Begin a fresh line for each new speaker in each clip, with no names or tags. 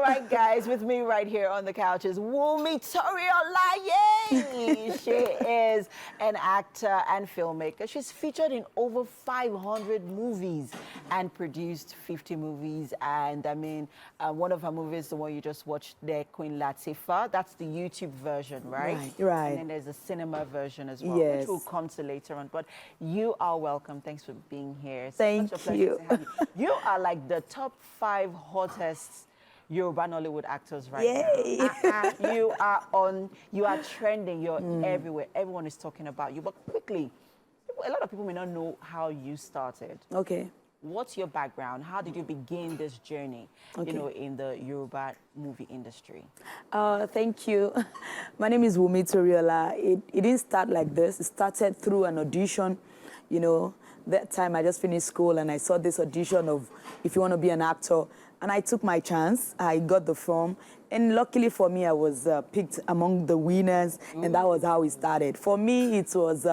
right, guys, with me right here on the couch is Wunmi Toriola. Yay! She is an actor and filmmaker. She's featured in over 500 movies and produced 50 movies. And I mean, one of her movies, the one you just watched there, Queen Latifa, that's the YouTube version, right?
Right.
And then there's a cinema version as well,
Yes.
which will come to later on. But you are welcome. Thanks for being here. It's
Thank
such a pleasure
you.
to have you. You are like the top 5 hottest Yoruba Nollywood actors right
Yay.
now. You are trending, you're everywhere. Everyone is talking about you. But quickly, a lot of people may not know how you started.
Okay.
What's your background? How did you begin this journey,
Okay.
you know, in the Yoruba movie industry?
Thank you. My name is Wunmi Toriola. It didn't start like this. It started through an audition. You know, that time I just finished school and I saw this audition of if you want to be an actor. And I took my chance. I got the form. And luckily for me, I was picked among the winners. And that was how it started. For me, it was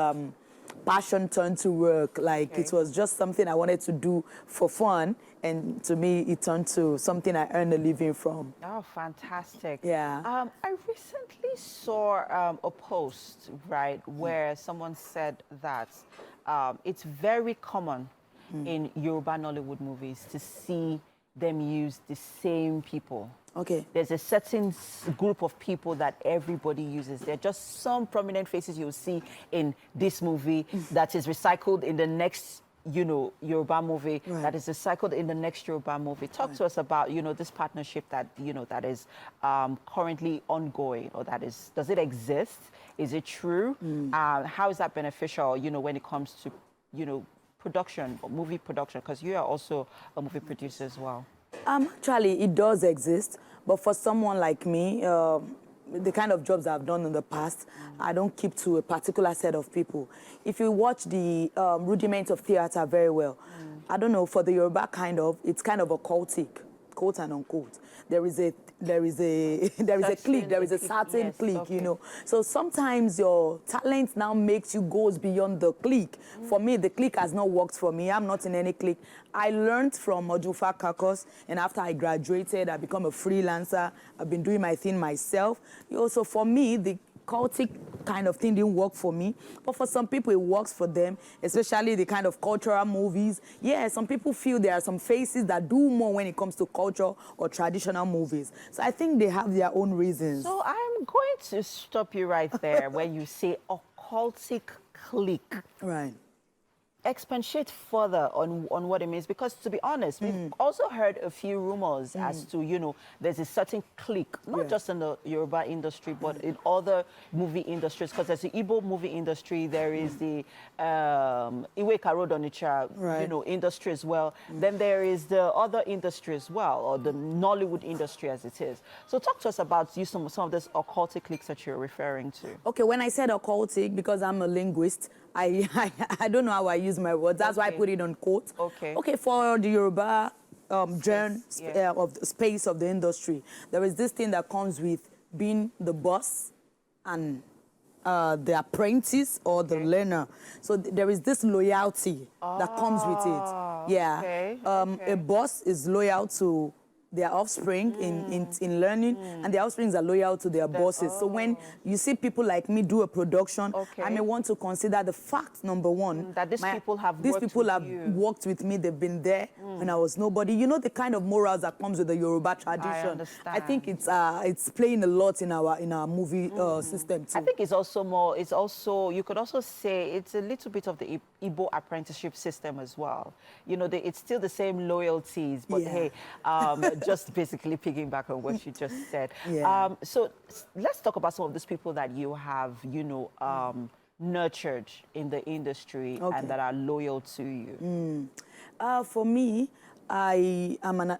passion turned to work. Like, it was just something I wanted to do for fun. And to me, it turned to something I earned a living from.
Oh, fantastic.
Yeah.
I recently saw a post, right, where someone said that it's very common in Yoruba Nollywood movies to see them use the same people.
Okay.
There's a certain group of people that everybody uses. There are just some prominent faces you'll see in this movie that is recycled in the next, you know, Yoruba movie, that is recycled in the next Yoruba movie. Talk to us about, you know, this partnership that, you know, that is currently ongoing, or that is, does it exist? Is it true? How is that beneficial, you know, when it comes to, you know, production, movie production? Because you are also a movie producer as well.
Actually, it does exist, but for someone like me, the kind of jobs I've done in the past, I don't keep to a particular set of people. If you watch the rudiments of theater very well, I don't know, for the Yoruba it's kind of a cultic, quote and unquote. There is a clique, there is a certain clique, you know. So sometimes your talent now makes you goes beyond the clique. For me, the clique has not worked for me. I'm not in any clique. I learned from Ojufa Kakos, and after I graduated, I become a freelancer. I've been doing my thing myself. Also, for me, the cultic kind of thing didn't work for me, but for some people it works for them, especially the kind of cultural movies. Yeah, some people feel there are some faces that do more when it comes to culture or traditional movies. So I think they have their own reasons.
So I'm going to stop you right there when you say occultic clique.
Right.
Expatiate further on what it means, because to be honest, we've also heard a few rumors as to, you know, there's a certain clique, not just in the Yoruba industry, but in other movie industries, because there's the Igbo movie industry, there is the Iweka Road Onitsha, you know, industry as well. Then there is the other industry as well, or the Nollywood industry as it is. So talk to us about some of these occultic cliques that you're referring to.
Okay, when I said occultic, because I'm a linguist, I don't know how I use my words. That's why I put it on quote.
Okay.
Okay, for the Yoruba of the space of the industry, there is this thing that comes with being the boss and the apprentice or the learner. So there is this loyalty that comes with it. Yeah. A boss is loyal to their offspring in learning, and their offsprings are loyal to their bosses. So when you see people like me do a production, I may want to consider the fact, number one,
that these people have
worked with me. They've been there when I was nobody. You know, the kind of morals that comes with the Yoruba tradition.
I understand.
I think it's playing a lot in our movie system too.
I think it's also you could also say it's a little bit of the Igbo apprenticeship system as well. You know, it's still the same loyalties, but hey, just basically piggyback on what you just said. So let's talk about some of these people that you have, you know, nurtured in the industry and that are loyal to you.
For me, I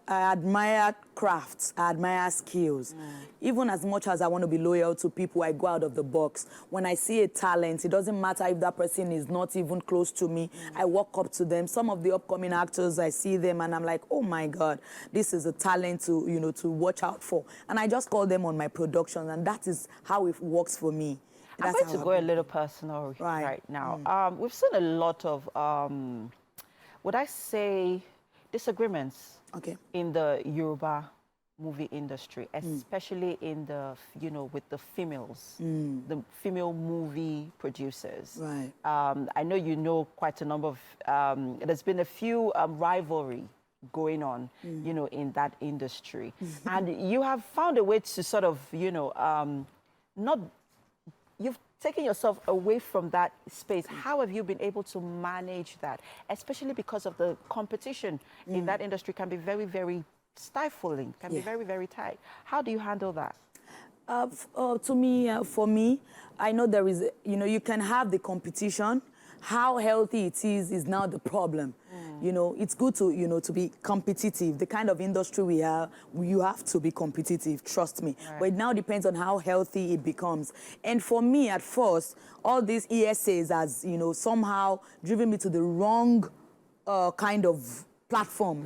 admire crafts, I admire skills. Even as much as I want to be loyal to people, I go out of the box. When I see a talent, it doesn't matter if that person is not even close to me. I walk up to them. Some of the upcoming actors, I see them and I'm like, oh my God, this is a talent to, you know, to watch out for. And I just call them on my productions, and that is how it works for me.
I'm going to go a little personal right now. We've seen a lot of, would I say, disagreements in the Yoruba movie industry, especially in the, with the females, the female movie producers.
Right.
I know you know quite a number of, there's been a few rivalry going on, in that industry. And you have found a way to sort of, you've taken yourself away from that space. How have you been able to manage that? Especially because of the competition in that industry can be very, very stifling, can be very, very tight. How do you handle that?
For me, I know there is, you can have the competition. How healthy it is now the problem. It's good to, to be competitive. The kind of industry we are, you have to be competitive, trust me. Right. But it now depends on how healthy it becomes. And for me, at first, all these ESAs has, somehow driven me to the wrong kind of platform.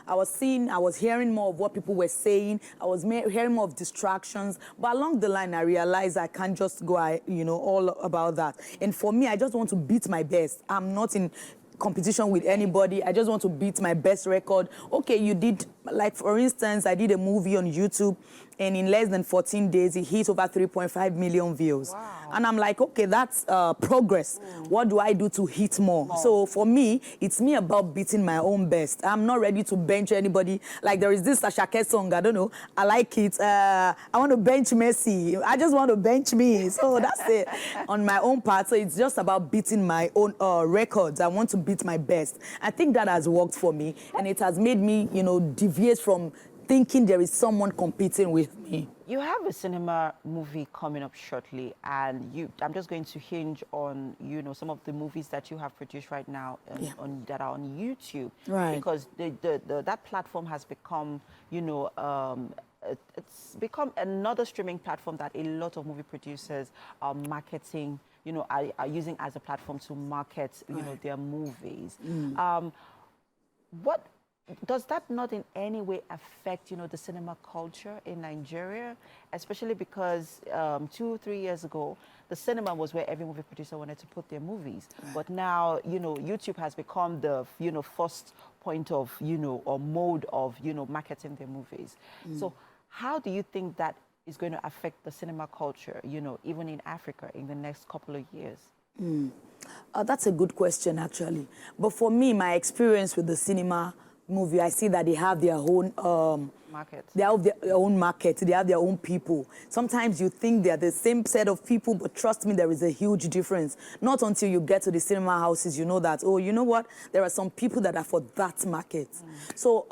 I was hearing more of what people were saying. I was hearing more of distractions. But along the line, I realized I can't just go, all about that. And for me, I just want to beat my best. I'm not in competition with anybody. I just want to beat my best record. Okay, you did, like for instance, I did a movie on YouTube, and in less than 14 days, it hit over 3.5 million views. Wow. And I'm like, okay, that's progress. What do I do to hit more? So for me, it's me about beating my own best. I'm not ready to bench anybody. Like there is this Ashake song, I don't know, I like it. I want to bench Messi. I just want to bench me. So that's it on my own part. So it's just about beating my own records. I want to beat my best. I think that has worked for me, and it has made me, deviate from thinking there is someone competing with me.
You have a cinema movie coming up shortly, and I'm just going to hinge on, some of the movies that you have produced right now that are on YouTube. Right. Because that platform has become, it's become another streaming platform that a lot of movie producers are marketing, are using as a platform to market, their movies. What does that not in any way affect, the cinema culture in Nigeria? Especially because 2-3 years ago, the cinema was where every movie producer wanted to put their movies. Right. But now, YouTube has become the, first point of, or mode of, marketing their movies. So how do you think that is going to affect the cinema culture, even in Africa in the next couple of years?
That's a good question, actually. But for me, my experience with the cinema movie, I see that they have their own
market.
They have their own market. They have their own people. Sometimes you think they're the same set of people, but trust me, there is a huge difference. Not until you get to the cinema houses, you know that, oh, you know what? There are some people that are for that market. So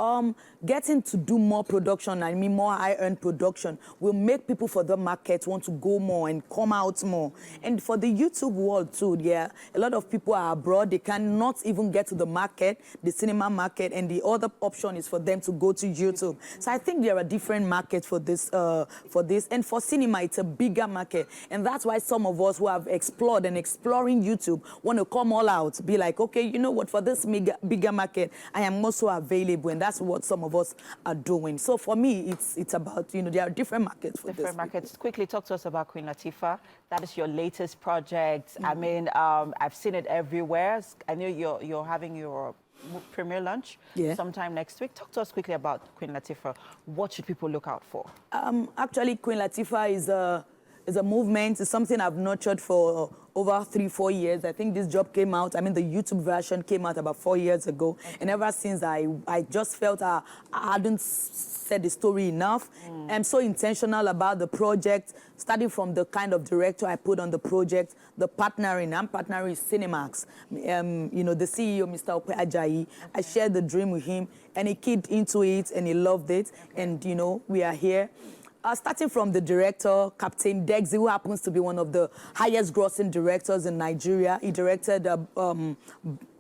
getting to do more production, I mean more high-end production, will make people for the market want to go more and come out more. And for the YouTube world too, a lot of people are abroad. They cannot even get to the market, the cinema market, and the other option is for them to go to YouTube. So I think there are different markets for this. And for cinema, it's a bigger market. And that's why some of us who have explored and exploring YouTube want to come all out, be like, okay, you know what, for this bigger market, I am also available. And that's what some of us are doing. So for me, it's about, there are different markets for
different markets. Quickly talk to us about Queen Latifa. That is your latest project. I mean, I've seen it everywhere. I know you're having your premiere launch sometime next week. Talk to us quickly about Queen Latifa. What should people look out for?
Actually, Queen Latifa is a movement. It's something I've nurtured for over 3-4 years. I think this job came out, the YouTube version came out about 4 years ago. Okay. And ever since, I just felt I hadn't said the story enough. I'm so intentional about the project, starting from the kind of director I put on the project, the partnering. I'm partnering with Cinemax. The CEO, Mr. Ope Ajayi. I shared the dream with him, and he keyed into it, and he loved it. Okay. And, we are here. Starting from the director, Captain Dexy, who happens to be one of the highest grossing directors in Nigeria. He directed,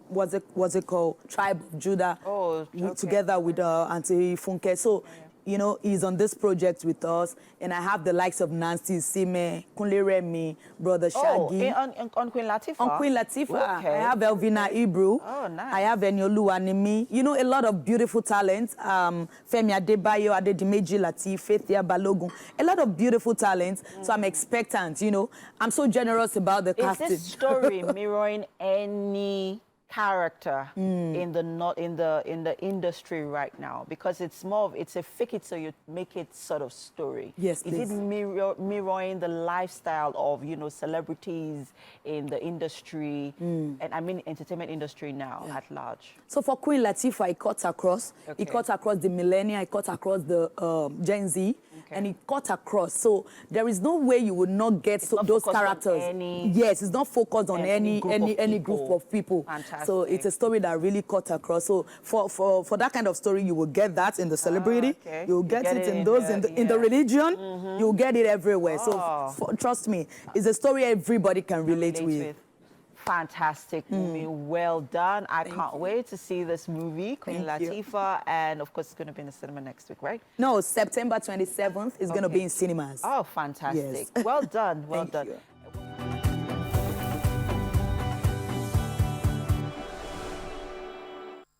what's it called? Tribe of Judah, together with Auntie Funke. So, he's on this project with us. And I have the likes of Nancy Sime, Kunle Remi, Brother Shaggy.
On Queen Latifa?
On Queen Latifa. Okay. I have Elvina Ibru. Oh, nice. I have Enyolu Animi. A lot of beautiful talents. Femi Adebayo, Adedimeji Latif, Faithia Balogun. A lot of beautiful talents. So I'm expectant, I'm so generous about the casting.
Is this story mirroring any character in the industry right now? Because it's more of, it's a fake it so you make it sort of story.
Yes,
Is it mirroring the lifestyle of, you know, celebrities in the industry, and I mean entertainment industry now at large?
So for Queen Latifa, it cuts across.
Okay.
It cuts across the millennia, it cuts across the Gen Z, and it cuts across. So there is no way you would not get those characters. Yes, it's not focused on any group of people.
Fantastic.
So it's a story that really cuts across. So for that kind of story, you will get that in the celebrity.
Okay.
You'll get it in those in the religion. You'll get it everywhere.
Oh.
So trust me, it's a story everybody can relate with.
Fantastic movie, well done. I can't wait to see this movie, Queen Latifah, and of course it's going to be in the cinema next week, right?
No, September 27th is going to be in cinemas.
Oh, fantastic.
Yes.
Well done, well
Thank
done.
you.